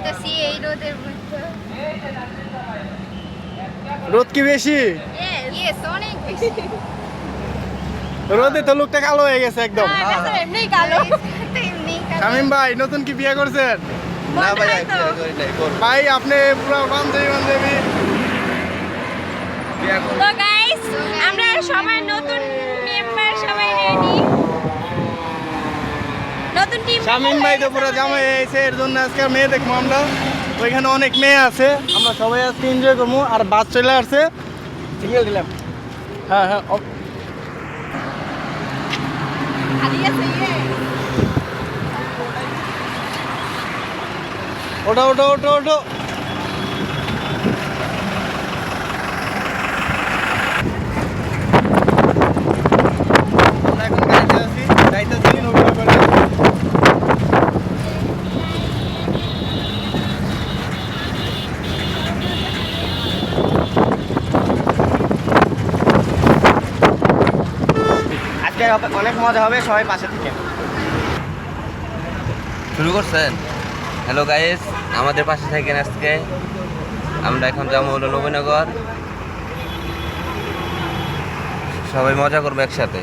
করতেছি এই রোদের মধ্যে। রোদ কি বেশি? ইয়েস, অনেক বেশি। রোদে তো লোকটা কালো হয়ে গেছে একদম। এমনি কালো, এমনি কালো। শামিম ভাই নতুন কি বিয়ে করছেন? না ভাই মনে হয় তো। ভাই আপনি পুরো বান্ধবী বান্ধবী তো গাইস, আমরা সবাই নতুন মেম্বার সবাই রেডি। নতুন টিম। শামিম ভাই তো পুরো জামাই হয়েছে, এর জন্য আজকে মেয়ে দেখবো আমরা। ওইখানে অনেক মেয়ে আছে, আমরা সবাই আজকে এনজয় করবো। আর বাস চলে আসছে, সিঙ্গেল দিলাম। হ্যাঁ হ্যাঁ ওটো ওটো ওটো ওটো। আমরা এখন গাড়িতে আছি, যাইতেছি নবীনগরে। আজকে অনেক মজা হবে, সবাই পাশে থেকে। শুরু করছেন? হ্যালো গাইস, আমাদের পাশে থাকেন আজকে। আমরা এখন যাবো হলো নবীনগর, সবাই মজা করবো একসাথে।